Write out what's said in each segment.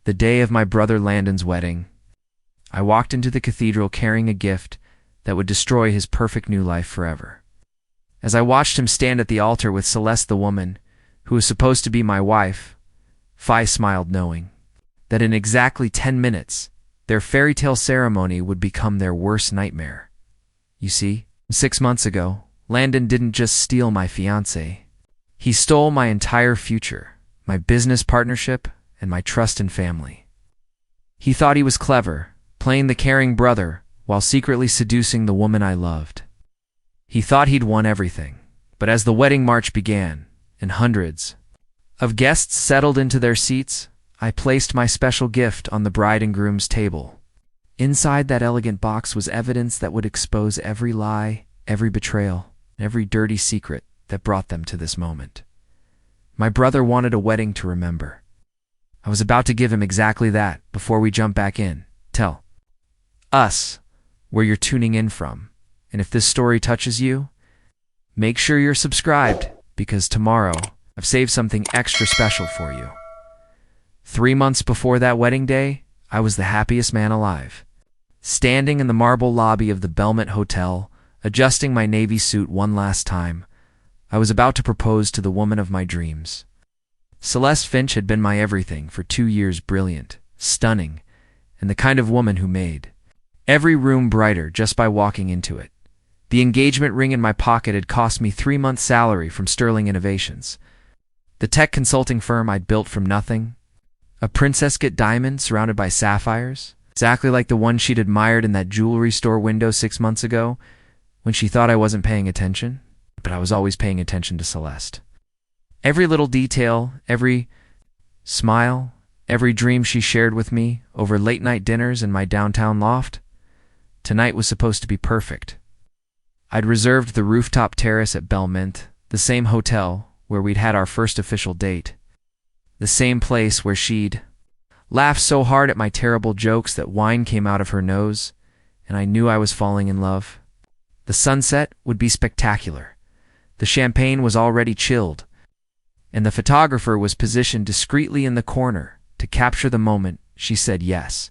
The day of my brother Landon's wedding, I walked into the cathedral carrying a gift that would destroy his perfect new life forever. As I watched him stand at the altar with Celeste, the woman who was supposed to be my wife, Fi smiled, knowing that in exactly 10 minutes, their fairy tale ceremony would become their worst nightmare. You see, 6 months ago, Landon didn't just steal my fiancée. He stole my entire future, my business partnership, and my trust and family. He thought he was clever, playing the caring brother while secretly seducing the woman I loved. He thought he'd won everything, but as the wedding march began, and hundreds of guests settled into their seats, I placed my special gift on the bride and groom's table. Inside that elegant box was evidence that would expose every lie, every betrayal, and every dirty secret that brought them to this moment. My brother wanted a wedding to remember. I was about to give him exactly that before we jump back in. Tell us where you're tuning in from, and if this story touches you, make sure you're subscribed, because tomorrow I've saved something extra special for you. 3 months before that wedding day, I was the happiest man alive. Standing in the marble lobby of the Belmont Hotel, adjusting my navy suit one last time, I was about to propose to the woman of my dreams. Celeste Finch had been my everything for 2 years, brilliant, stunning, and the kind of woman who made every room brighter just by walking into it. The engagement ring in my pocket had cost me 3 months' salary from Sterling Innovations, the tech consulting firm I'd built from nothing. A princess-cut diamond surrounded by sapphires, exactly like the one she'd admired in that jewelry store window 6 months ago when she thought I wasn't paying attention. But I was always paying attention to Celeste. Every little detail, every smile, every dream she shared with me over late-night dinners in my downtown loft. Tonight was supposed to be perfect. I'd reserved the rooftop terrace at Belmont, the same hotel where we'd had our first official date, the same place where she'd laughed so hard at my terrible jokes that wine came out of her nose, and I knew I was falling in love. The sunset would be spectacular. The champagne was already chilled, and the photographer was positioned discreetly in the corner to capture the moment she said yes.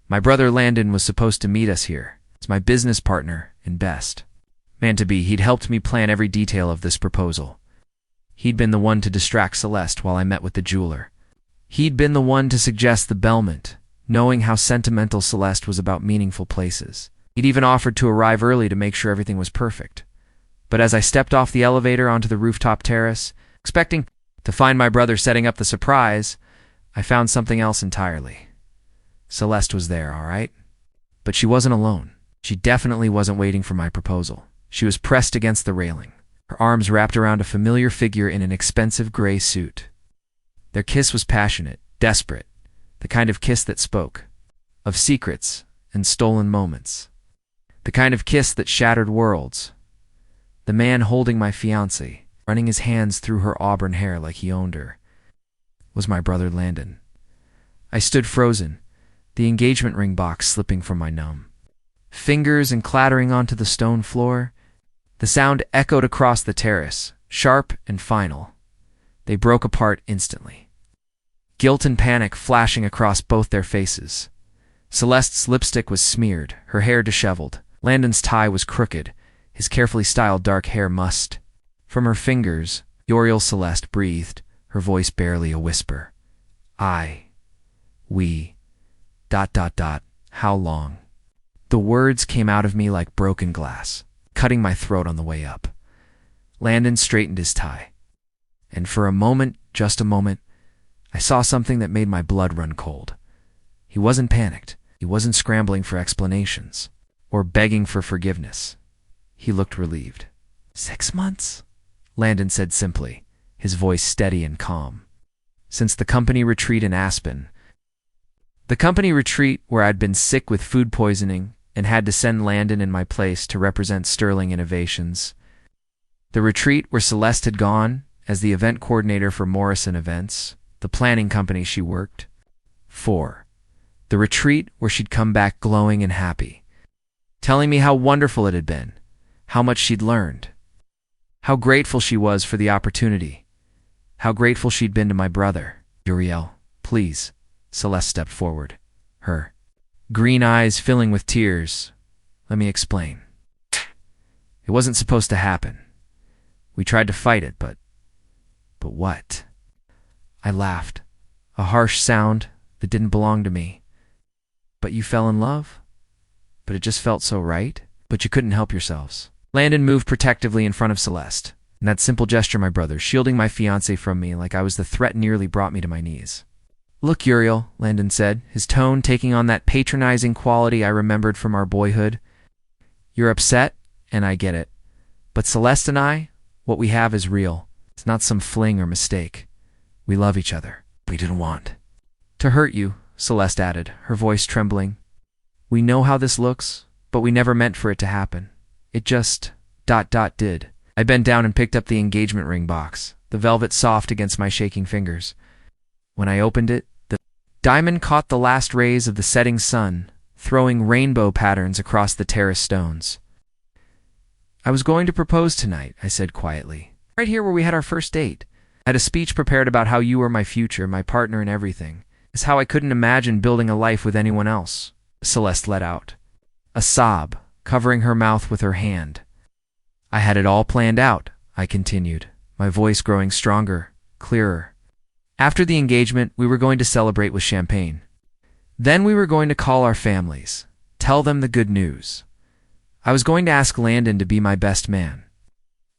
My brother Landon was supposed to meet us here. It's my business partner and best man-to-be. He'd helped me plan every detail of this proposal. He'd been the one to distract Celeste while I met with the jeweler. He'd been the one to suggest the Belmont, knowing how sentimental Celeste was about meaningful places. He'd even offered to arrive early to make sure everything was perfect. But as I stepped off the elevator onto the rooftop terrace, expecting to find my brother setting up the surprise, I found something else entirely. Celeste was there, all right. But she wasn't alone. She definitely wasn't waiting for my proposal. She was pressed against the railing, her arms wrapped around a familiar figure in an expensive gray suit. Their kiss was passionate, desperate, the kind of kiss that spoke of secrets and stolen moments, the kind of kiss that shattered worlds. The man holding my fiancée, running his hands through her auburn hair like he owned her, was my brother Landon. I stood frozen, the engagement ring box slipping from my numb fingers and clattering onto the stone floor. The sound echoed across the terrace, sharp and final. They broke apart instantly, guilt and panic flashing across both their faces. Celeste's lipstick was smeared, her hair disheveled. Landon's tie was crooked, his carefully styled dark hair mussed. From her fingers, Uriel Celeste breathed, her voice barely a whisper. We, ... how long? The words came out of me like broken glass, cutting my throat on the way up. Landon straightened his tie. And for a moment, just a moment, I saw something that made my blood run cold. He wasn't panicked. He wasn't scrambling for explanations or begging for forgiveness. He looked relieved. 6 months? Landon said simply, his voice steady and calm. Since the company retreat in Aspen. The company retreat where I'd been sick with food poisoning and had to send Landon in my place to represent Sterling Innovations. The retreat where Celeste had gone as the event coordinator for Morrison Events, the planning company she worked for. The retreat where she'd come back glowing and happy, telling me how wonderful it had been, how much she'd learned, how grateful she was for the opportunity, how grateful she'd been to my brother. Uriel, please, Celeste stepped forward, her green eyes filling with tears. Let me explain. It wasn't supposed to happen. We tried to fight it, but what? I laughed, a harsh sound that didn't belong to me. But you fell in love? But it just felt so right? But you couldn't help yourselves. Landon moved protectively in front of Celeste. In that simple gesture, my brother, shielding my fiancée from me like I was the threat, nearly brought me to my knees. Look, Uriel, Landon said, his tone taking on that patronizing quality I remembered from our boyhood. You're upset, and I get it. But Celeste and I, what we have is real. It's not some fling or mistake. We love each other. We didn't want to hurt you, Celeste added, her voice trembling. We know how this looks, but we never meant for it to happen. It just ... did. I bent down and picked up the engagement ring box, the velvet soft against my shaking fingers. When I opened it, the diamond caught the last rays of the setting sun, throwing rainbow patterns across the terrace stones. I was going to propose tonight, I said quietly. Right here where we had our first date. I had a speech prepared about how you were my future, my partner in everything. It's how I couldn't imagine building a life with anyone else. Celeste let out a sob, covering her mouth with her hand. I had it all planned out, I continued, my voice growing stronger, clearer. After the engagement, we were going to celebrate with champagne. Then we were going to call our families, tell them the good news. I was going to ask Landon to be my best man.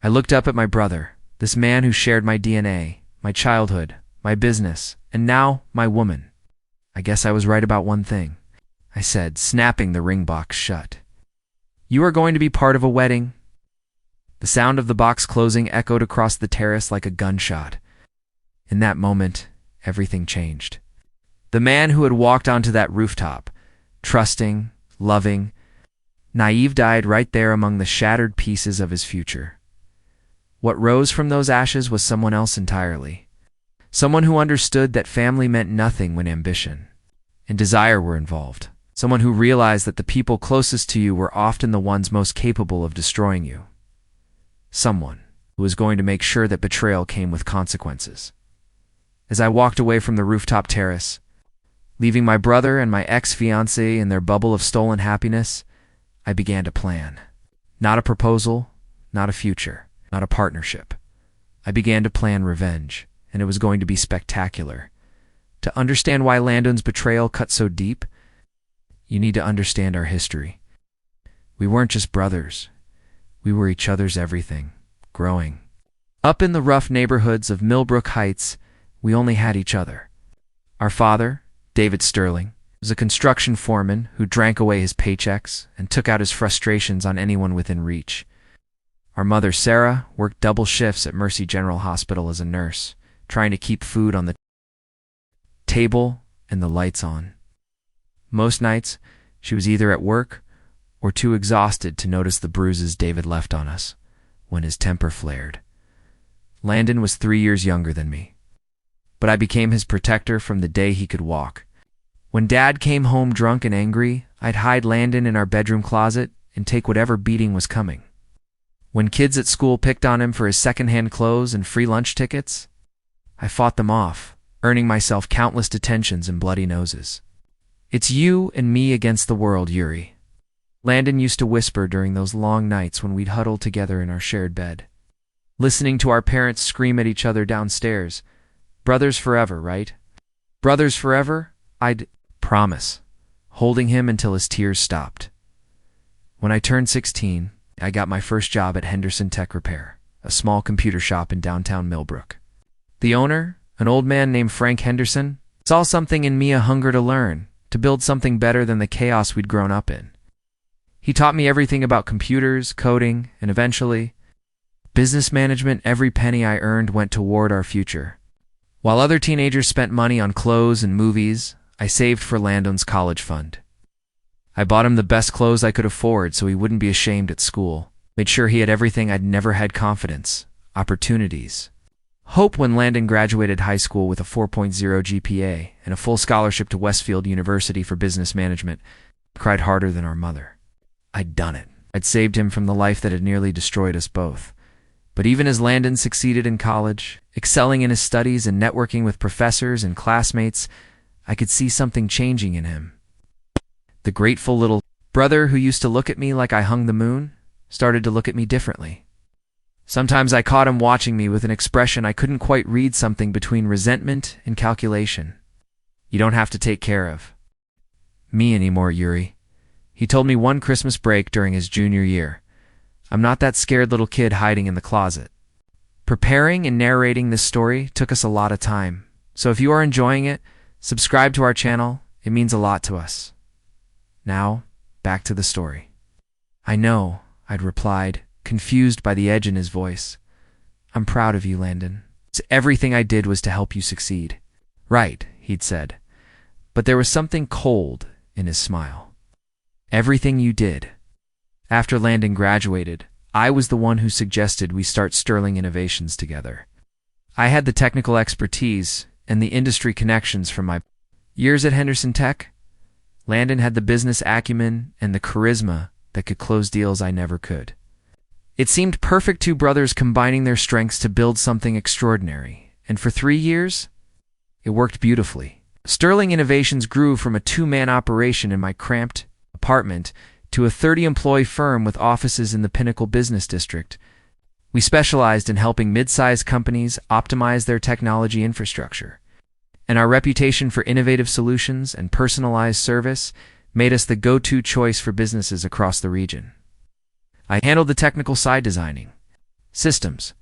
I looked up at my brother, this man who shared my DNA, my childhood, my business, and now my woman. I guess I was right about one thing, I said, snapping the ring box shut. You are going to be part of a wedding. The sound of the box closing echoed across the terrace like a gunshot. In that moment, everything changed. The man who had walked onto that rooftop, trusting, loving, naive, died right there among the shattered pieces of his future. What rose from those ashes was someone else entirely. Someone who understood that family meant nothing when ambition and desire were involved. Someone who realized that the people closest to you were often the ones most capable of destroying you. Someone who was going to make sure that betrayal came with consequences. As I walked away from the rooftop terrace, leaving my brother and my ex-fiancée in their bubble of stolen happiness, I began to plan. Not a proposal, not a future, not a partnership. I began to plan revenge, and it was going to be spectacular. To understand why Landon's betrayal cut so deep, you need to understand our history. We weren't just brothers. We were each other's everything, growing. Up in the rough neighborhoods of Millbrook Heights, we only had each other. Our father, David Sterling, was a construction foreman who drank away his paychecks and took out his frustrations on anyone within reach. Our mother, Sarah, worked double shifts at Mercy General Hospital as a nurse, trying to keep food on the table and the lights on. Most nights, she was either at work or too exhausted to notice the bruises David left on us when his temper flared. Landon was 3 years younger than me, but I became his protector from the day he could walk. When Dad came home drunk and angry, I'd hide Landon in our bedroom closet and take whatever beating was coming. When kids at school picked on him for his secondhand clothes and free lunch tickets, I fought them off, earning myself countless detentions and bloody noses. It's you and me against the world, Yuri. Landon used to whisper during those long nights when we'd huddle together in our shared bed, listening to our parents scream at each other downstairs. Brothers forever, right? Brothers forever? I'd promise, holding him until his tears stopped. When I turned 16, I got my first job at Henderson Tech Repair, a small computer shop in downtown Millbrook. The owner, an old man named Frank Henderson, saw something in me, a hunger to learn, to build something better than the chaos we'd grown up in. He taught me everything about computers, coding, and eventually, business management. Every penny I earned went toward our future. While other teenagers spent money on clothes and movies, I saved for Landon's college fund. I bought him the best clothes I could afford so he wouldn't be ashamed at school. Made sure he had everything I'd never had: confidence, opportunities, hope. When Landon graduated high school with a 4.0 GPA and a full scholarship to Westfield University for business management, I cried harder than our mother. I'd done it. I'd saved him from the life that had nearly destroyed us both. But even as Landon succeeded in college, excelling in his studies and networking with professors and classmates, I could see something changing in him. The grateful little brother who used to look at me like I hung the moon started to look at me differently. Sometimes I caught him watching me with an expression I couldn't quite read, something between resentment and calculation. "You don't have to take care of me anymore, Yuri," he told me one Christmas break during his junior year. "I'm not that scared little kid hiding in the closet." Preparing and narrating this story took us a lot of time, so if you are enjoying it, subscribe to our channel. It means a lot to us. Now, back to the story. "I know," I'd replied, confused by the edge in his voice. "I'm proud of you, Landon. Everything I did was to help you succeed." "Right," he'd said, but there was something cold in his smile. "Everything you did." After Landon graduated, I was the one who suggested we start Sterling Innovations together. I had the technical expertise and the industry connections from my years at Henderson Tech. Landon had the business acumen and the charisma that could close deals I never could. It seemed perfect, two brothers combining their strengths to build something extraordinary, and for 3 years, it worked beautifully. Sterling Innovations grew from a 2-man operation in my cramped apartment to a 30-employee firm with offices in the Pinnacle Business District. We specialized in helping mid-sized companies optimize their technology infrastructure, and our reputation for innovative solutions and personalized service made us the go-to choice for businesses across the region. I handled the technical side, designing systems,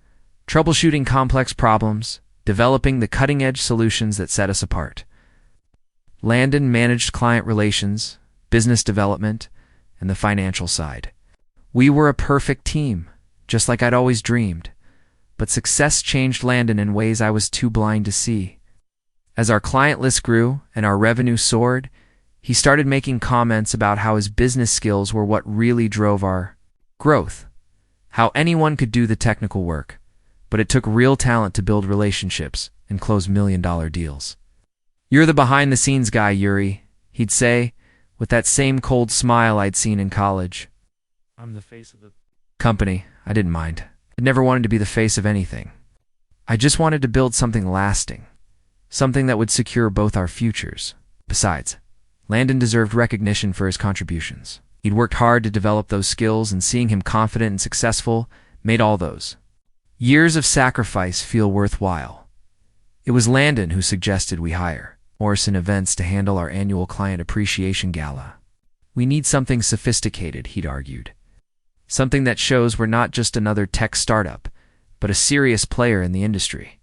troubleshooting complex problems, developing the cutting-edge solutions that set us apart. Landon managed client relations, business development, and the financial side. We were a perfect team, just like I'd always dreamed, but success changed Landon in ways I was too blind to see. As our client list grew and our revenue soared, he started making comments about how his business skills were what really drove our growth, how anyone could do the technical work, but it took real talent to build relationships and close million-dollar deals. "You're the behind-the-scenes guy, Yuri," he'd say, with that same cold smile I'd seen in college. "I'm the face of the company." I didn't mind. I'd never wanted to be the face of anything. I just wanted to build something lasting, something that would secure both our futures. Besides, Landon deserved recognition for his contributions. He'd worked hard to develop those skills, and seeing him confident and successful made all those years of sacrifice feel worthwhile. It was Landon who suggested we hire Morrison Events to handle our annual client appreciation gala. "We need something sophisticated," he'd argued. "Something that shows we're not just another tech startup, but a serious player in the industry."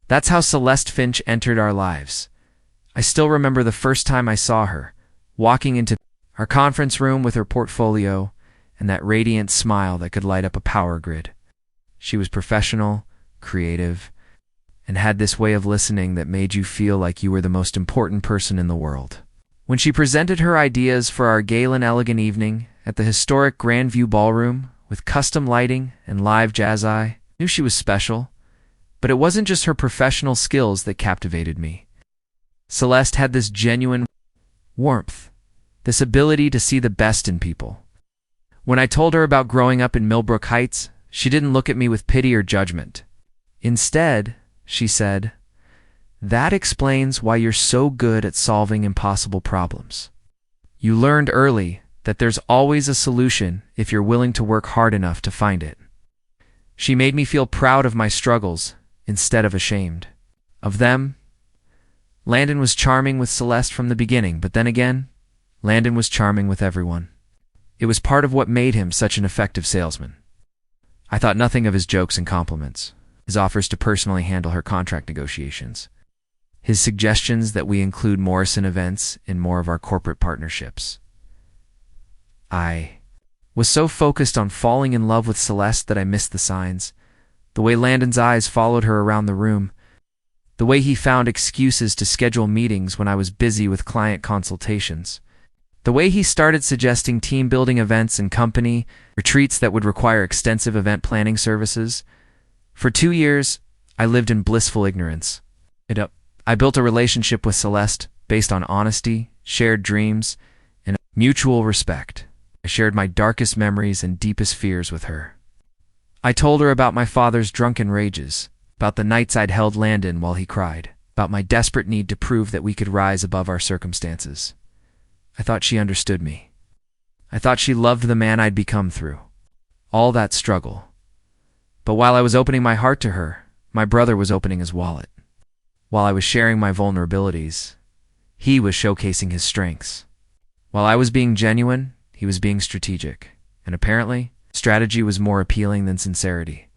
That's how Celeste Finch entered our lives. I still remember the first time I saw her, walking into our conference room with her portfolio and that radiant smile that could light up a power grid. She was professional, creative, and had this way of listening that made you feel like you were the most important person in the world. When she presented her ideas for our gala and elegant evening at the historic Grandview Ballroom with custom lighting and live jazz, I knew she was special, but it wasn't just her professional skills that captivated me. Celeste had this genuine warmth, this ability to see the best in people. When I told her about growing up in Millbrook Heights, she didn't look at me with pity or judgment. Instead, she said, "That explains why you're so good at solving impossible problems. You learned early that there's always a solution if you're willing to work hard enough to find it." She made me feel proud of my struggles instead of ashamed of them. Landon was charming with Celeste from the beginning, but then again, Landon was charming with everyone. It was part of what made him such an effective salesman. I thought nothing of his jokes and compliments, his offers to personally handle her contract negotiations, his suggestions that we include Morrison Events in more of our corporate partnerships. I was so focused on falling in love with Celeste that I missed the signs, the way Landon's eyes followed her around the room, the way he found excuses to schedule meetings when I was busy with client consultations, the way he started suggesting team-building events and company retreats that would require extensive event planning services. For 2 years, I lived in blissful ignorance. I built a relationship with Celeste based on honesty, shared dreams, and mutual respect. I shared my darkest memories and deepest fears with her. I told her about my father's drunken rages, about the nights I'd held Landon while he cried, about my desperate need to prove that we could rise above our circumstances. I thought she understood me. I thought she loved the man I'd become through all that struggle. But while I was opening my heart to her, my brother was opening his wallet. While I was sharing my vulnerabilities, he was showcasing his strengths. While I was being genuine, he was being strategic. And apparently, strategy was more appealing than sincerity.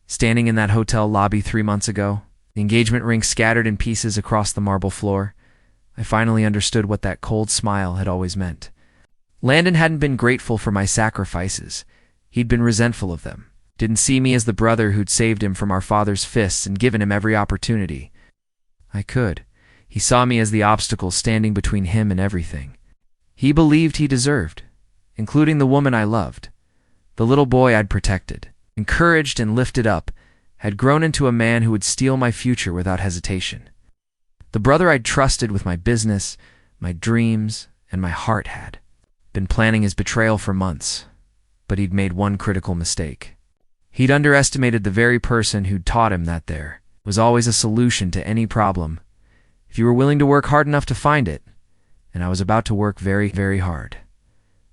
Standing in that hotel lobby 3 months ago, the engagement ring scattered in pieces across the marble floor, I finally understood what that cold smile had always meant. Landon hadn't been grateful for my sacrifices. He'd been resentful of them. Didn't see me as the brother who'd saved him from our father's fists and given him every opportunity I could. He saw me as the obstacle standing between him and everything he believed he deserved, including the woman I loved. The little boy I'd protected, encouraged and lifted up, had grown into a man who would steal my future without hesitation. The brother I'd trusted with my business, my dreams, and my heart had been planning his betrayal for months, but he'd made one critical mistake. He'd underestimated the very person who'd taught him that there was always a solution to any problem if you were willing to work hard enough to find it, and I was about to work very, very hard.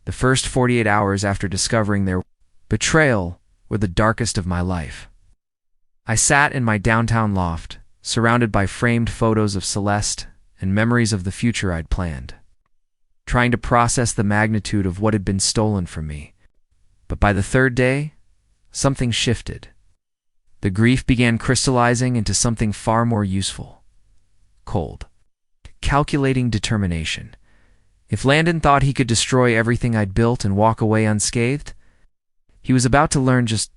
The first 48 hours after discovering their betrayal were the darkest of my life. I sat in my downtown loft, surrounded by framed photos of Celeste and memories of the future I'd planned, trying to process the magnitude of what had been stolen from me. But by the third day, something shifted. The grief began crystallizing into something far more useful. Cold, calculating determination. If Landon thought he could destroy everything I'd built and walk away unscathed, he was about to learn just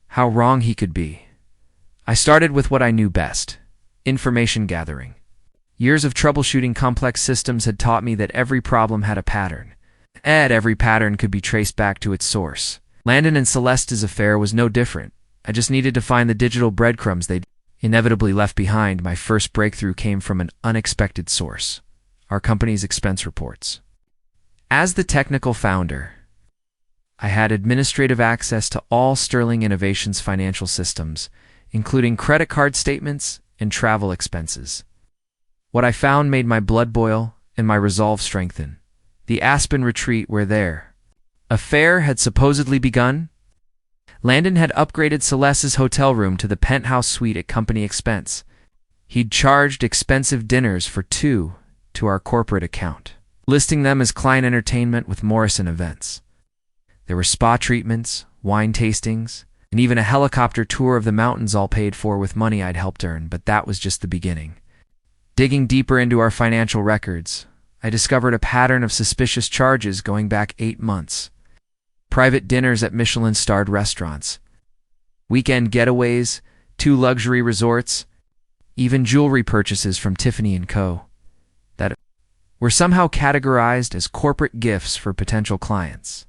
how wrong he could be. I started with what I knew best: information gathering. Years of troubleshooting complex systems had taught me that every problem had a pattern, and every pattern could be traced back to its source. Landon and Celeste's affair was no different. I just needed to find the digital breadcrumbs they'd inevitably left behind. My first breakthrough came from an unexpected source: our company's expense reports. As the technical founder, I had administrative access to all Sterling Innovations' financial systems, including credit card statements and travel expenses. What I found made my blood boil and my resolve strengthen. The Aspen retreat where their affair had supposedly begun. Landon had upgraded Celeste's hotel room to the penthouse suite at company expense. He'd charged expensive dinners for two to our corporate account, listing them as client entertainment with Morrison Events. There were spa treatments, wine tastings, and even a helicopter tour of the mountains, all paid for with money I'd helped earn, but that was just the beginning. Digging deeper into our financial records, I discovered a pattern of suspicious charges going back 8 months. Private dinners at Michelin-starred restaurants, weekend getaways, 2 luxury resorts, even jewelry purchases from Tiffany & Co. that were somehow categorized as corporate gifts for potential clients.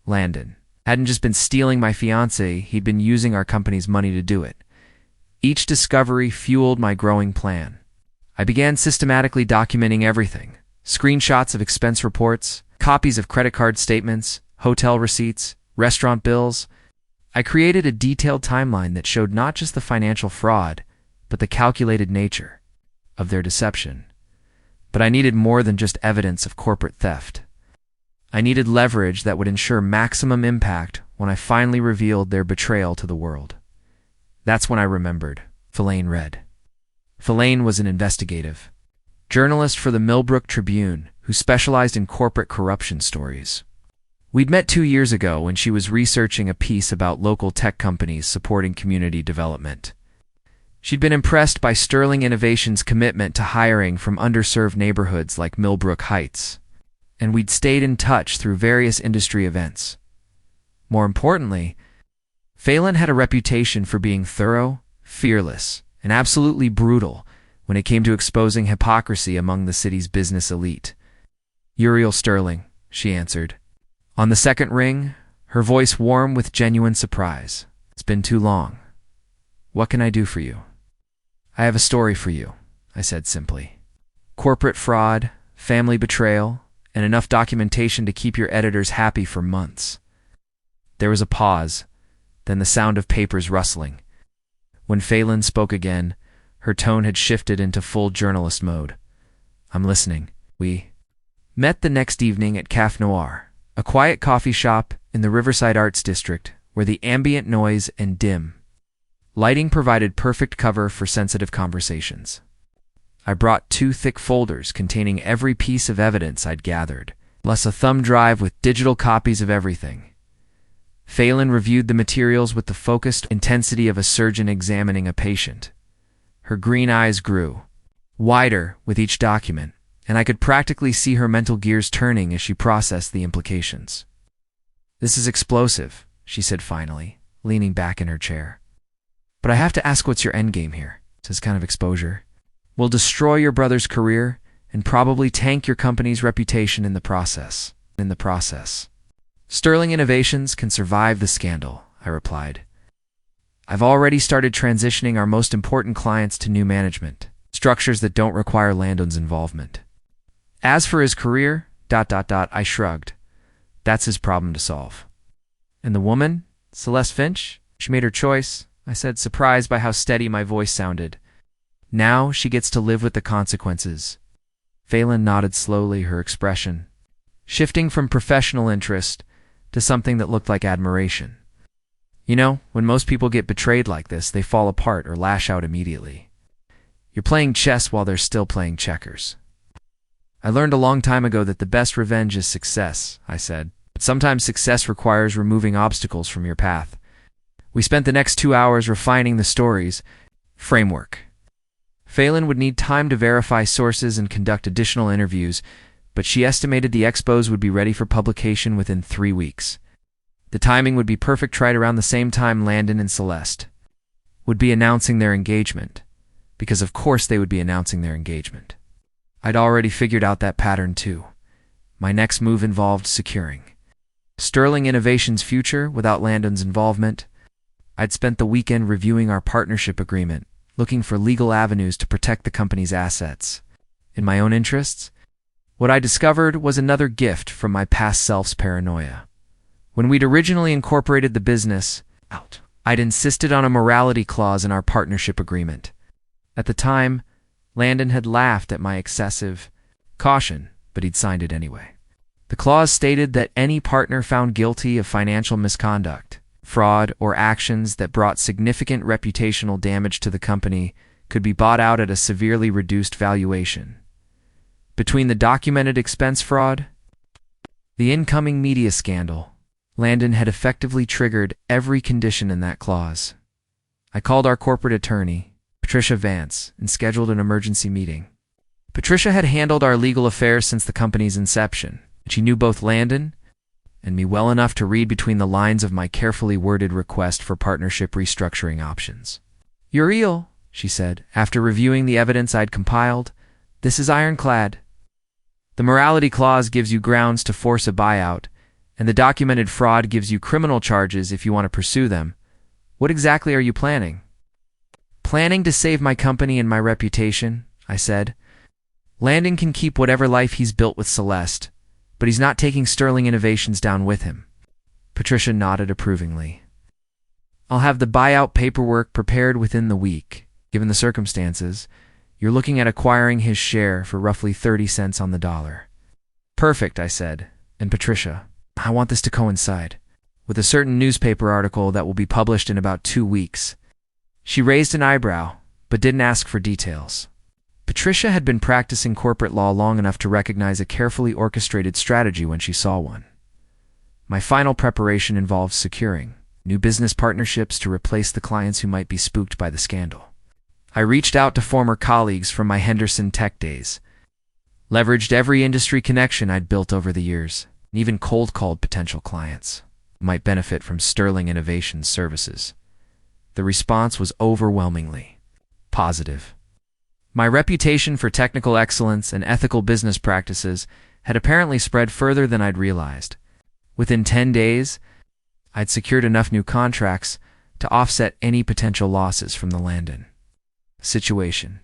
Landon hadn't just been stealing my fiancée, he'd been using our company's money to do it. Each discovery fueled my growing plan. I began systematically documenting everything: screenshots of expense reports, copies of credit card statements, hotel receipts, restaurant bills. I created a detailed timeline that showed not just the financial fraud, but the calculated nature of their deception. But I needed more than just evidence of corporate theft. I needed leverage that would ensure maximum impact when I finally revealed their betrayal to the world. That's when I remembered Fiancée read. Fiancée was an investigative journalist for the Millbrook Tribune who specialized in corporate corruption stories. We'd met 2 years ago when she was researching a piece about local tech companies supporting community development. She'd been impressed by Sterling Innovations' commitment to hiring from underserved neighborhoods like Millbrook Heights, and we'd stayed in touch through various industry events. More importantly, Fiancée had a reputation for being thorough, fearless, and absolutely brutal when it came to exposing hypocrisy among the city's business elite. "Uriel Sterling," she answered. On the second ring, her voice warm with genuine surprise. "It's been too long. What can I do for you?" "I have a story for you," I said simply. "Corporate fraud, family betrayal, and enough documentation to keep your editors happy for months." There was a pause, then the sound of papers rustling. When Fiancée spoke again, Her tone had shifted into full journalist mode. "I'm listening." We met the next evening at Café Noir, a quiet coffee shop in the Riverside Arts District where the ambient noise and dim lighting provided perfect cover for sensitive conversations. I brought 2 thick folders containing every piece of evidence I'd gathered, plus a thumb drive with digital copies of everything. Phelan reviewed the materials with the focused intensity of a surgeon examining a patient. Her green eyes grew wider with each document, and I could practically see her mental gears turning as she processed the implications. "This is explosive," she said finally, leaning back in her chair. "But I have to ask, what's your endgame here? This kind of exposure will destroy your brother's career and probably tank your company's reputation in the process. Sterling Innovations can survive the scandal," I replied. "I've already started transitioning our most important clients to new management, structures that don't require Landon's involvement. As for his career, I shrugged. That's his problem to solve." "And the woman, Celeste Finch? She made her choice," I said, surprised by how steady my voice sounded. "Now she gets to live with the consequences." Phelan nodded slowly, her expression shifting from professional interest to something that looked like admiration. "You know, when most people get betrayed like this, they fall apart or lash out immediately. You're playing chess while they're still playing checkers." "I learned a long time ago that the best revenge is success," I said. "But sometimes success requires removing obstacles from your path." We spent the next 2 hours refining the story's framework. Phelan would need time to verify sources and conduct additional interviews, but she estimated the expos would be ready for publication within 3 weeks. The timing would be perfect right around the same time Landon and Celeste would be announcing their engagement, because of course they would be announcing their engagement. I'd already figured out that pattern too. My next move involved securing Sterling Innovations' future without Landon's involvement. I'd spent the weekend reviewing our partnership agreement, looking for legal avenues to protect the company's assets. In my own interests, what I discovered was another gift from my past self's paranoia. When we'd originally incorporated the business, I'd insisted on a morality clause in our partnership agreement. At the time, Landon had laughed at my excessive caution, but he'd signed it anyway. The clause stated that any partner found guilty of financial misconduct, fraud, or actions that brought significant reputational damage to the company could be bought out at a severely reduced valuation. Between the documented expense fraud, the incoming media scandal, Landon had effectively triggered every condition in that clause. I called our corporate attorney, Patricia Vance, and scheduled an emergency meeting. Patricia had handled our legal affairs since the company's inception, and she knew both Landon and me well enough to read between the lines of my carefully worded request for partnership restructuring options. "Uriel," she said, after reviewing the evidence I'd compiled, "this is ironclad. The morality clause gives you grounds to force a buyout, and the documented fraud gives you criminal charges if you want to pursue them. What exactly are you planning?" "Planning to save my company and my reputation," I said. "Landon can keep whatever life he's built with Celeste, but he's not taking Sterling Innovations down with him." Patricia nodded approvingly. "I'll have the buyout paperwork prepared within the week. Given the circumstances, you're looking at acquiring his share for roughly 30 cents on the dollar." "Perfect," I said. "And Patricia, I want this to coincide with a certain newspaper article that will be published in about 2 weeks. She raised an eyebrow, but didn't ask for details. Patricia had been practicing corporate law long enough to recognize a carefully orchestrated strategy when she saw one. My final preparation involved securing new business partnerships to replace the clients who might be spooked by the scandal. I reached out to former colleagues from my Henderson Tech days, leveraged every industry connection I'd built over the years, and even cold-called potential clients who might benefit from Sterling Innovations services. The response was overwhelmingly positive. My reputation for technical excellence and ethical business practices had apparently spread further than I'd realized. Within 10 days, I'd secured enough new contracts to offset any potential losses from the Landon situation.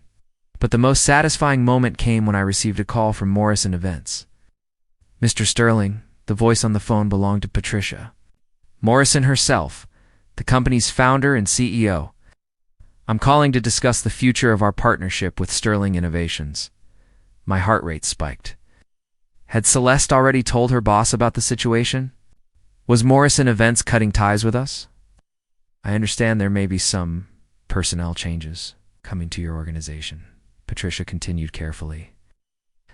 But the most satisfying moment came when I received a call from Morrison Events. "Mr. Sterling," the voice on the phone belonged to Patricia Morrison herself, the company's founder and CEO. I'm calling to discuss the future of our partnership with Sterling Innovations. My heart rate spiked. Had Celeste already told her boss about the situation? Was Morrison Events cutting ties with us? I understand there may be some personnel changes coming to your organization, Patricia continued carefully.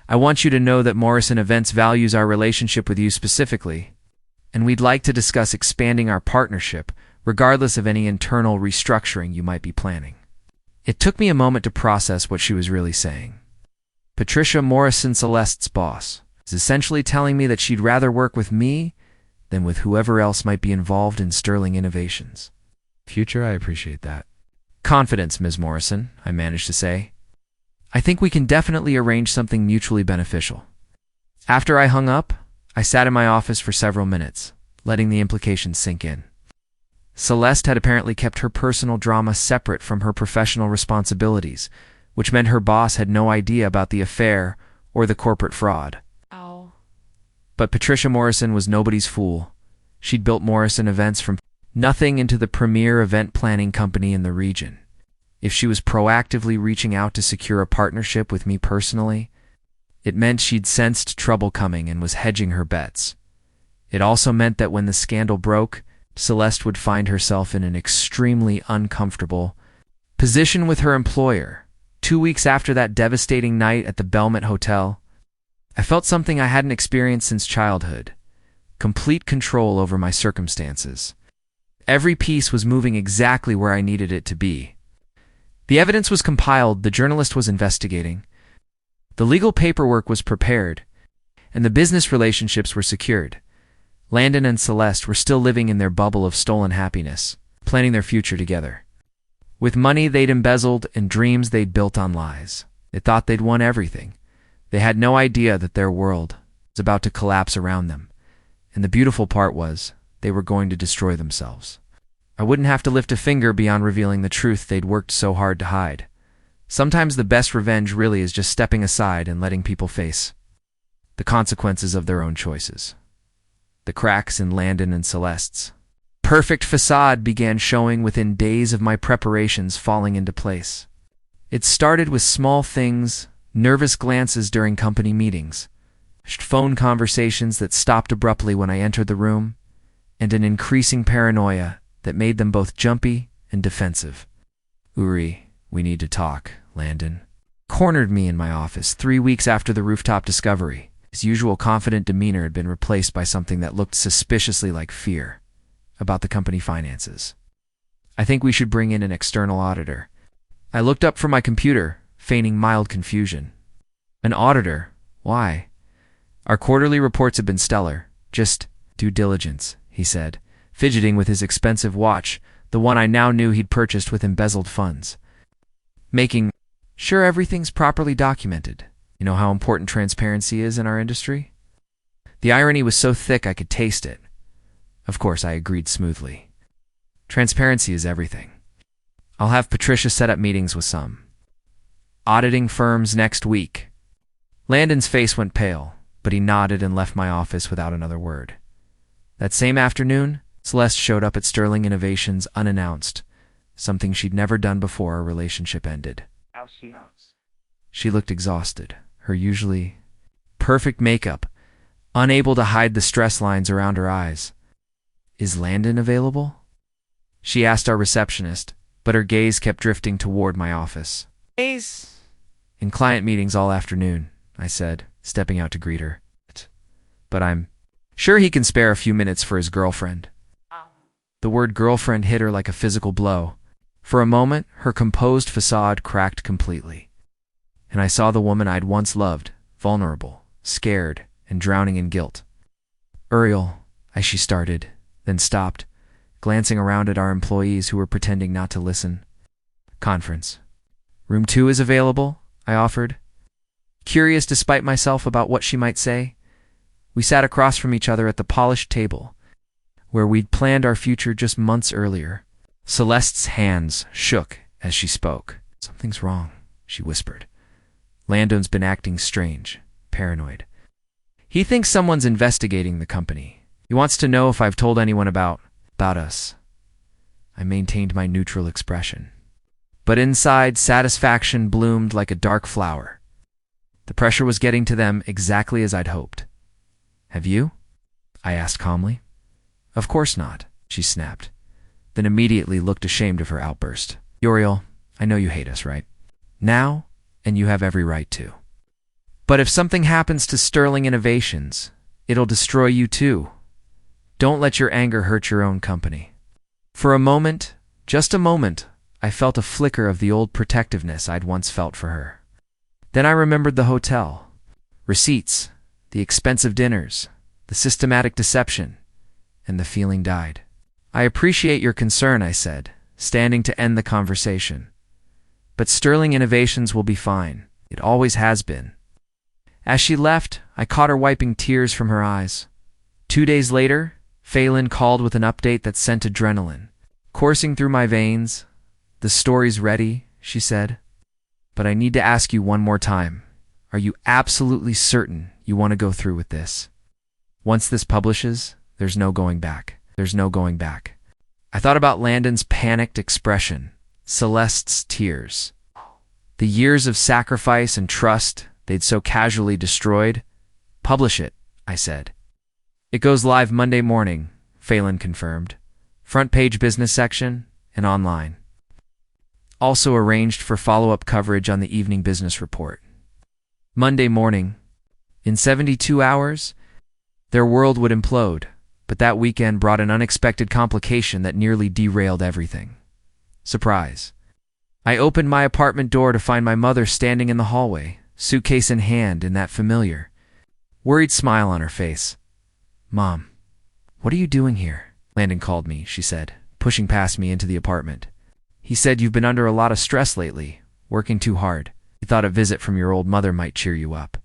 I want you to know that Morrison Events values our relationship with you specifically, and we'd like to discuss expanding our partnership regardless of any internal restructuring you might be planning. It took me a moment to process what she was really saying. Patricia Morrison, Celeste's boss, is essentially telling me that she'd rather work with me than with whoever else might be involved in Sterling Innovations. Future, I appreciate that. Confidence, Ms. Morrison, I managed to say. I think we can definitely arrange something mutually beneficial. After I hung up, I sat in my office for several minutes, letting the implications sink in. Celeste had apparently kept her personal drama separate from her professional responsibilities, which meant her boss had no idea about the affair or the corporate fraud. Ow. But Patricia Morrison was nobody's fool. She'd built Morrison Events from nothing into the premier event planning company in the region. If she was proactively reaching out to secure a partnership with me personally, it meant she'd sensed trouble coming and was hedging her bets. It also meant that when the scandal broke, Celeste would find herself in an extremely uncomfortable position with her employer. 2 weeks after that devastating night at the Belmont Hotel, I felt something I hadn't experienced since childhood: complete control over my circumstances. Every piece was moving exactly where I needed it to be. The evidence was compiled, the journalist was investigating, the legal paperwork was prepared, and the business relationships were secured. Landon and Celeste were still living in their bubble of stolen happiness, planning their future together. With money they'd embezzled and dreams they'd built on lies, they thought they'd won everything. They had no idea that their world was about to collapse around them, and the beautiful part was they were going to destroy themselves. I wouldn't have to lift a finger beyond revealing the truth they'd worked so hard to hide. Sometimes the best revenge really is just stepping aside and letting people face the consequences of their own choices. The cracks in Landon and Celeste's perfect facade began showing within days of my preparations falling into place. It started with small things, nervous glances during company meetings, phone conversations that stopped abruptly when I entered the room, and an increasing paranoia that made them both jumpy and defensive. Uri, we need to talk, Landon cornered me in my office 3 weeks after the rooftop discovery. His usual confident demeanor had been replaced by something that looked suspiciously like fear about the company finances. I think we should bring in an external auditor. I looked up from my computer, feigning mild confusion. An auditor? Why? Our quarterly reports have been stellar. Just due diligence, he said, fidgeting with his expensive watch, the one I now knew he'd purchased with embezzled funds. Making sure everything's properly documented. You know how important transparency is in our industry? The irony was so thick I could taste it. Of course, I agreed smoothly. Transparency is everything. I'll have Patricia set up meetings with some auditing firms next week. Landon's face went pale, but he nodded and left my office without another word. That same afternoon, Celeste showed up at Sterling Innovations unannounced, something she'd never done before our relationship ended. How she knows. She looked exhausted, her usually perfect makeup unable to hide the stress lines around her eyes. Is Landon available? She asked our receptionist, but her gaze kept drifting toward my office. He's In client meetings all afternoon, I said, stepping out to greet her. But I'm sure he can spare a few minutes for his girlfriend. The word girlfriend hit her like a physical blow. For a moment, her composed facade cracked completely, and I saw the woman I'd once loved, vulnerable, scared, and drowning in guilt. Uriel, as she started, then stopped, glancing around at our employees who were pretending not to listen. Conference. Room 2 is available, I offered. Curious despite myself about what she might say, we sat across from each other at the polished table, where we'd planned our future just months earlier. Celeste's hands shook as she spoke. Something's wrong, she whispered. Landon's been acting strange, paranoid. He thinks someone's investigating the company. He wants to know if I've told anyone about us. I maintained my neutral expression. But inside, satisfaction bloomed like a dark flower. The pressure was getting to them exactly as I'd hoped. "Have you?" I asked calmly. "Of course not," she snapped, then immediately looked ashamed of her outburst. "Uriel, I know you hate us, right? Now, and you have every right to. But if something happens to Sterling Innovations, it'll destroy you too. Don't let your anger hurt your own company." For a moment, just a moment, I felt a flicker of the old protectiveness I'd once felt for her. Then I remembered the hotel, receipts, the expensive dinners, the systematic deception, and the feeling died. "I appreciate your concern," I said, standing to end the conversation. "But Sterling Innovations will be fine. It always has been." As she left, I caught her wiping tears from her eyes. 2 days later, Phelan called with an update that sent adrenaline coursing through my veins. "The story's ready," she said. "But I need to ask you one more time. Are you absolutely certain you want to go through with this? Once this publishes, there's no going back. There's no going back." I thought about Landon's panicked expression, Celeste's tears, the years of sacrifice and trust they'd so casually destroyed. "Publish it," I said. "It goes live Monday morning," Phelan confirmed. "Front page business section and online. Also arranged for follow-up coverage on the evening business report." Monday morning. In 72 hours, their world would implode, but that weekend brought an unexpected complication that nearly derailed everything. Surprise. I opened my apartment door to find my mother standing in the hallway, suitcase in hand, and that familiar, worried smile on her face. "Mom, what are you doing here?" Landon called me, she said, pushing past me into the apartment. "He said you've been under a lot of stress lately, working too hard. He thought a visit from your old mother might cheer you up."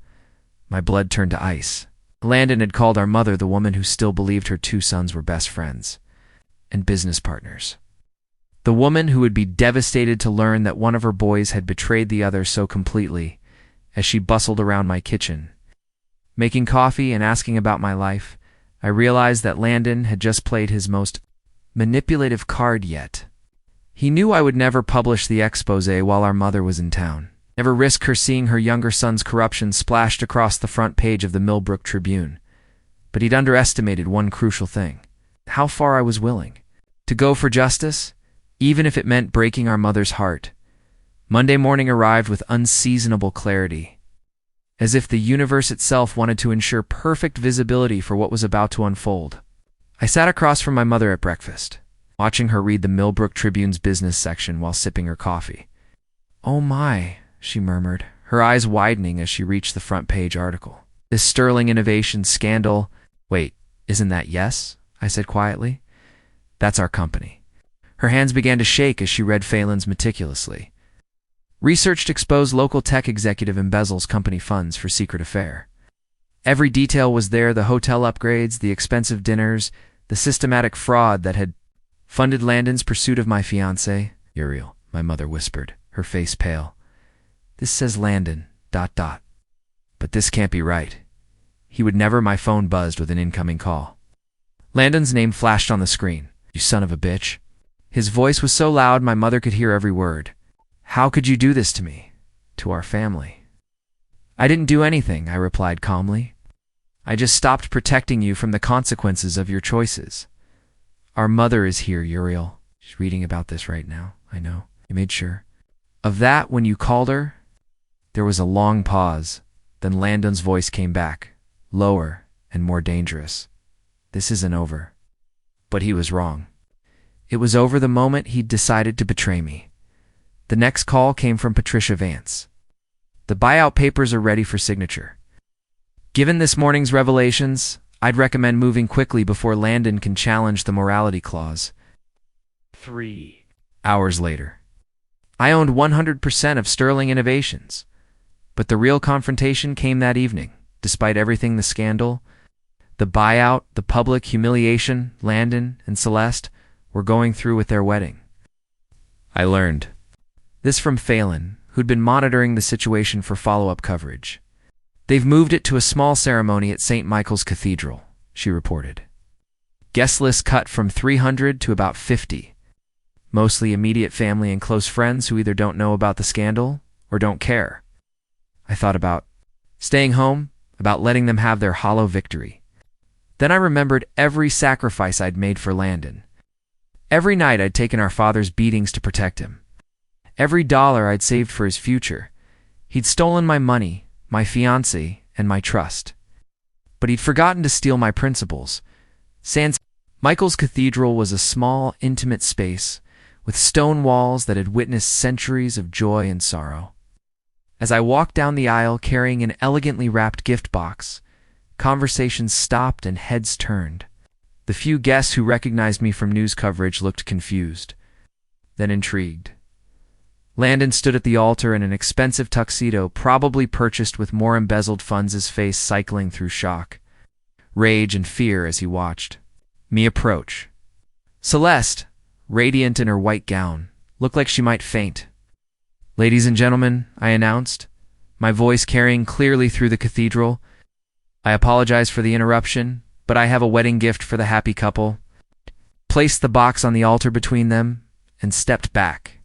My blood turned to ice. Landon had called our mother the woman who still believed her 2 sons were best friends and business partners. The woman who would be devastated to learn that one of her boys had betrayed the other so completely. As she bustled around my kitchen, making coffee and asking about my life, I realized that Landon had just played his most manipulative card yet. He knew I would never publish the expose while our mother was in town, never risk her seeing her younger son's corruption splashed across the front page of the Millbrook Tribune. But he'd underestimated one crucial thing: how far I was willing to go for justice, even if it meant breaking our mother's heart. Monday morning arrived with unseasonable clarity, as if the universe itself wanted to ensure perfect visibility for what was about to unfold. I sat across from my mother at breakfast, watching her read the Millbrook Tribune's business section while sipping her coffee. "Oh my," she murmured, her eyes widening as she reached the front page article. "This Sterling Innovations scandal—" "Wait, isn't that yes?" I said quietly. "That's our company." Her hands began to shake as she read Phelan's meticulously. "Researched exposed local tech executive embezzles company funds for secret affair." Every detail was there: the hotel upgrades, the expensive dinners, the systematic fraud that had funded Landon's pursuit of my fiancée. "Uriel," my mother whispered, her face pale. "This says Landon, ... But this can't be right. He would never." My phone buzzed with an incoming call. Landon's name flashed on the screen. "You son of a bitch." His voice was so loud my mother could hear every word. "How could you do this to me? To our family?" "I didn't do anything," I replied calmly. "I just stopped protecting you from the consequences of your choices." "Our mother is here, Uriel. She's reading about this right now. I know. You made sure of that when you called her?" There was a long pause. Then Landon's voice came back, lower and more dangerous. "This isn't over." But he was wrong. It was over the moment he'd decided to betray me. The next call came from Patricia Vance. "The buyout papers are ready for signature. Given this morning's revelations, I'd recommend moving quickly before Landon can challenge the morality clause." 3 hours later. I owned 100% of Sterling Innovations. But the real confrontation came that evening. Despite everything, the scandal, the buyout, the public humiliation, Landon and Celeste were going through with their wedding. I learned this from Phelan, who'd been monitoring the situation for follow-up coverage. "They've moved it to a small ceremony at St. Michael's Cathedral," she reported. "Guest list cut from 300 to about 50. mostly immediate family and close friends who either don't know about the scandal or don't care. I thought about staying home, about letting them have their hollow victory. Then I remembered every sacrifice I'd made for Landon. Every night I'd taken our father's beatings to protect him. Every dollar I'd saved for his future. He'd stolen my money, my fiancée, and my trust. But he'd forgotten to steal my principles. Michael's cathedral was a small, intimate space with stone walls that had witnessed centuries of joy and sorrow. As I walked down the aisle carrying an elegantly wrapped gift box, conversations stopped and heads turned. The few guests who recognized me from news coverage looked confused, then intrigued. Landon stood at the altar in an expensive tuxedo, probably purchased with more embezzled funds, his face cycling through shock, rage, and fear as he watched me approach. Celeste, radiant in her white gown, looked like she might faint. "Ladies and gentlemen," I announced, my voice carrying clearly through the cathedral, "I apologize for the interruption, but I have a wedding gift for the happy couple." Placed the box on the altar between them and stepped back.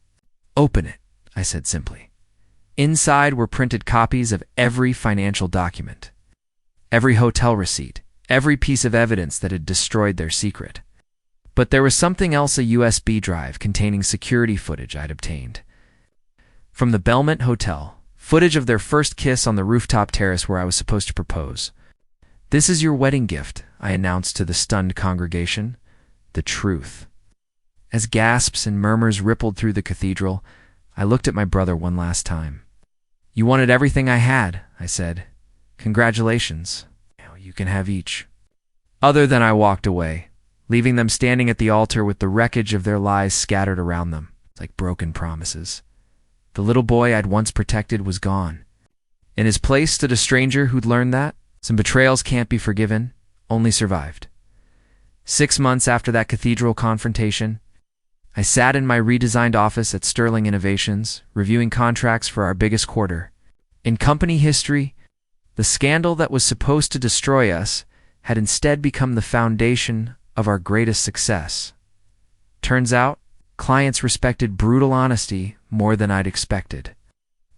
"Open it," I said simply. Inside were printed copies of every financial document, every hotel receipt, every piece of evidence that had destroyed their secret. But there was something else, a USB drive containing security footage I'd obtained. From the Belmont Hotel, footage of their first kiss on the rooftop terrace where I was supposed to propose. "This is your wedding gift," I announced to the stunned congregation. The truth. As gasps and murmurs rippled through the cathedral, I looked at my brother one last time. "You wanted everything I had," I said. "Congratulations. Now you can have each." Other than I walked away, leaving them standing at the altar with the wreckage of their lies scattered around them, like broken promises. The little boy I'd once protected was gone. In his place stood a stranger who'd learned that some betrayals can't be forgiven, only survived. 6 months after that cathedral confrontation, I sat in my redesigned office at Sterling Innovations, reviewing contracts for our biggest quarter. In company history, the scandal that was supposed to destroy us had instead become the foundation of our greatest success. Turns out, clients respected brutal honesty more than I'd expected.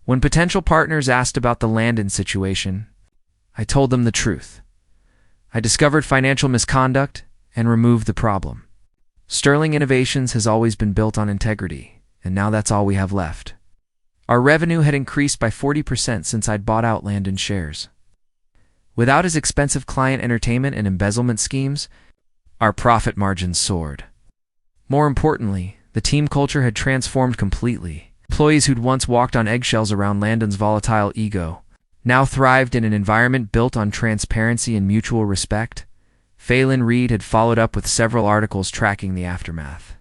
When potential partners asked about the Landon situation, I told them the truth. I discovered financial misconduct and removed the problem. Sterling Innovations has always been built on integrity, and now that's all we have left. Our revenue had increased by 40% since I'd bought out Landon's shares. Without his expensive client entertainment and embezzlement schemes, our profit margins soared. More importantly, the team culture had transformed completely. Employees who'd once walked on eggshells around Landon's volatile ego now thrived in an environment built on transparency and mutual respect. Phelan Reed had followed up with several articles tracking the aftermath.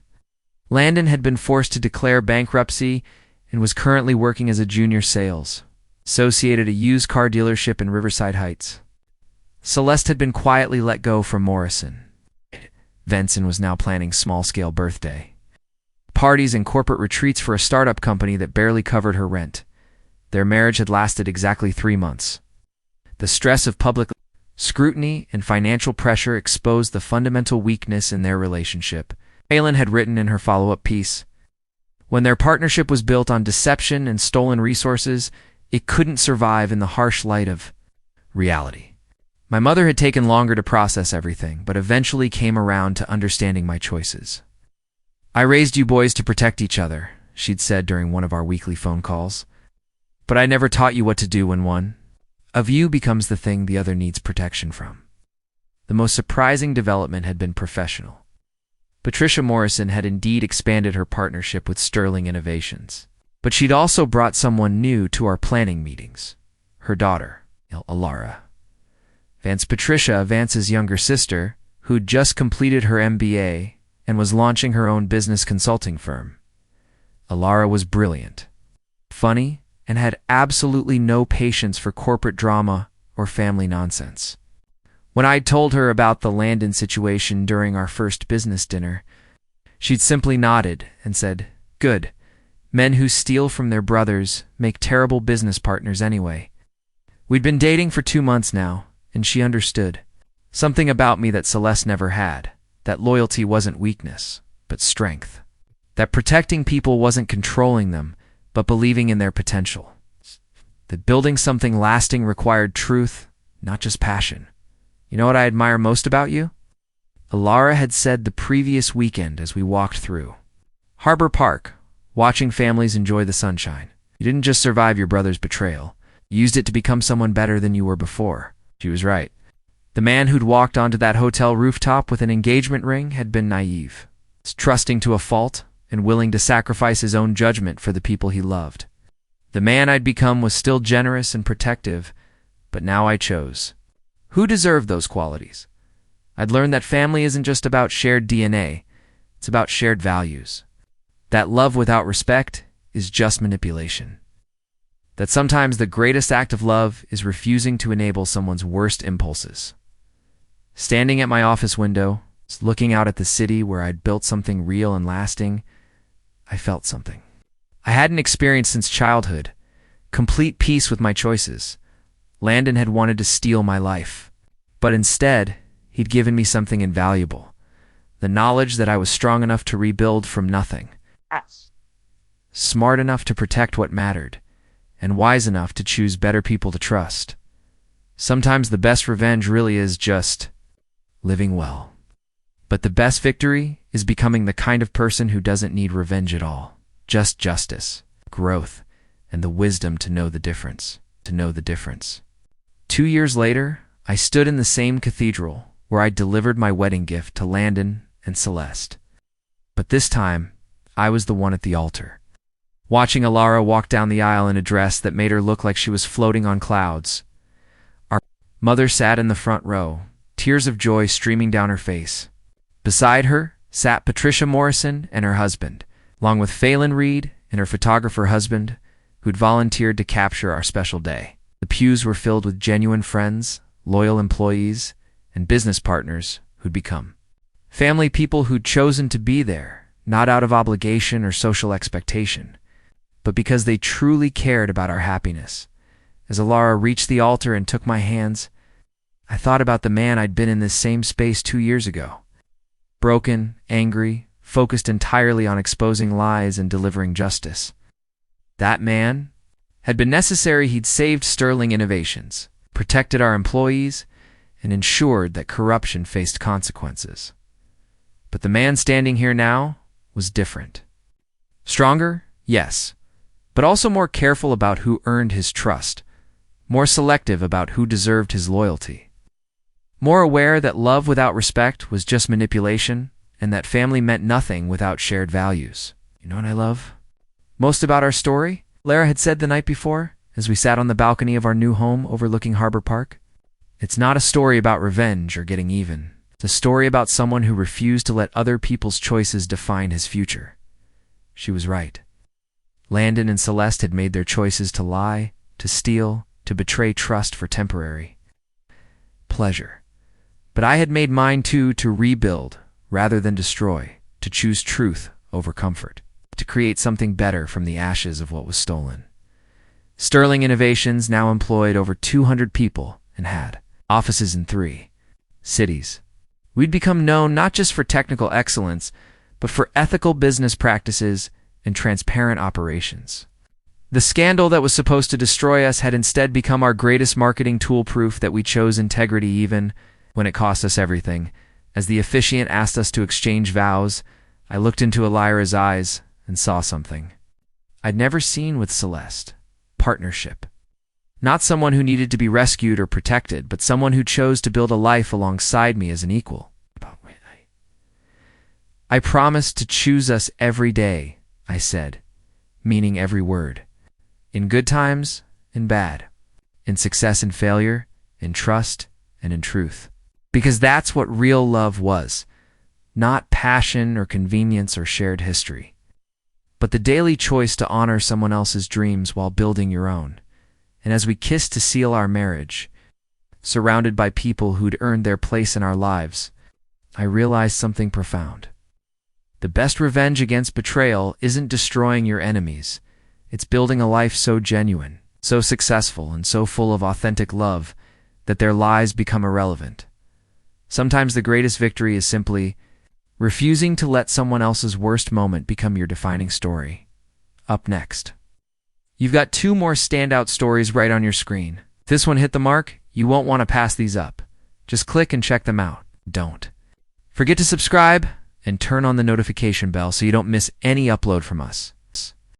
Landon had been forced to declare bankruptcy and was currently working as a junior sales associate at a used car dealership in Riverside Heights. Celeste had been quietly let go from Morrison. Venson was now planning small-scale birthday parties and corporate retreats for a startup company that barely covered her rent. Their marriage had lasted exactly 3 months. The stress of public scrutiny and financial pressure exposed the fundamental weakness in their relationship. Phelan had written in her follow-up piece, "When their partnership was built on deception and stolen resources, it couldn't survive in the harsh light of reality." My mother had taken longer to process everything, but eventually came around to understanding my choices. "I raised you boys to protect each other," she'd said during one of our weekly phone calls. "But I never taught you what to do when one of you becomes the thing the other needs protection from." The most surprising development had been professional. Patricia Morrison had indeed expanded her partnership with Sterling Innovations, but she'd also brought someone new to our planning meetings, her daughter, Alara. Patricia, Vance's younger sister, who'd just completed her MBA and was launching her own business consulting firm. Alara was brilliant, funny, and had absolutely no patience for corporate drama or family nonsense. When I'd told her about the Landon situation during our first business dinner, she'd simply nodded and said, "Good. Men who steal from their brothers make terrible business partners anyway." We'd been dating for 2 months now, and she understood. Something about me that Celeste never had. That loyalty wasn't weakness, but strength. That protecting people wasn't controlling them, but believing in their potential. That building something lasting required truth, not just passion. You know what I admire most about you? Alara had said the previous weekend as we walked through Harbor Park, watching families enjoy the sunshine. You didn't just survive your brother's betrayal. You used it to become someone better than you were before. She was right. The man who'd walked onto that hotel rooftop with an engagement ring had been naive, trusting to a fault and willing to sacrifice his own judgment for the people he loved. The man I'd become was still generous and protective, but now I chose. Who deserved those qualities? I'd learned that family isn't just about shared DNA, it's about shared values. That love without respect is just manipulation. That sometimes the greatest act of love is refusing to enable someone's worst impulses. Standing at my office window, looking out at the city where I'd built something real and lasting, I felt something I hadn't experienced since childhood. Complete peace with my choices. Landon had wanted to steal my life, but instead, he'd given me something invaluable. The knowledge that I was strong enough to rebuild from nothing. Smart enough to protect what mattered, and wise enough to choose better people to trust. Sometimes the best revenge really is just living well. But the best victory is becoming the kind of person who doesn't need revenge at all. Just justice, growth, and the wisdom to know the difference. 2 years later, I stood in the same cathedral where I delivered my wedding gift to Landon and Celeste. But this time, I was the one at the altar, watching Alara walk down the aisle in a dress that made her look like she was floating on clouds. Our mother sat in the front row, tears of joy streaming down her face. Beside her sat Patricia Morrison and her husband, along with Phelan Reed and her photographer husband, who'd volunteered to capture our special day. The pews were filled with genuine friends, loyal employees, and business partners who'd become family, people who'd chosen to be there, not out of obligation or social expectation, but because they truly cared about our happiness. As Alara reached the altar and took my hands, I thought about the man I'd been in this same space 2 years ago. Broken, angry, focused entirely on exposing lies and delivering justice. That man had been necessary. He'd saved sterling innovations, protected our employees, and ensured that corruption faced consequences. But the man standing here now was different. Stronger, yes, but also more careful about who earned his trust, more selective about who deserved his loyalty, more aware that love without respect was just manipulation, and that family meant nothing without shared values. You know what I love most about our story? Lara had said the night before, as we sat on the balcony of our new home overlooking Harbor Park. It's not a story about revenge or getting even. It's a story about someone who refused to let other people's choices define his future. She was right. Landon and Celeste had made their choices to lie, to steal, to betray trust for temporary pleasure. But I had made mine too, to rebuild rather than destroy, to choose truth over comfort, to create something better from the ashes of what was stolen. Sterling Innovations now employed over 200 people and had offices in 3 cities. We'd become known not just for technical excellence, but for ethical business practices and transparent operations. The scandal that was supposed to destroy us had instead become our greatest marketing tool, proof that we chose integrity even when it cost us everything. As the officiant asked us to exchange vows, I looked into Alira's eyes and saw something I'd never seen with Celeste. Partnership. Not someone who needed to be rescued or protected, but someone who chose to build a life alongside me as an equal. I promised to choose us every day, I said, meaning every word. In good times and bad. In success and failure. In trust and in truth. Because that's what real love was. Not passion or convenience or shared history, but the daily choice to honor someone else's dreams while building your own. And as we kissed to seal our marriage, surrounded by people who'd earned their place in our lives, I realized something profound. The best revenge against betrayal isn't destroying your enemies. It's building a life so genuine, so successful, and so full of authentic love that their lies become irrelevant. Sometimes the greatest victory is simply refusing to let someone else's worst moment become your defining story. Up next. You've got 2 more standout stories right on your screen. If this one hit the mark, you won't want to pass these up. Just click and check them out. Don't forget to subscribe and turn on the notification bell so you don't miss any upload from us.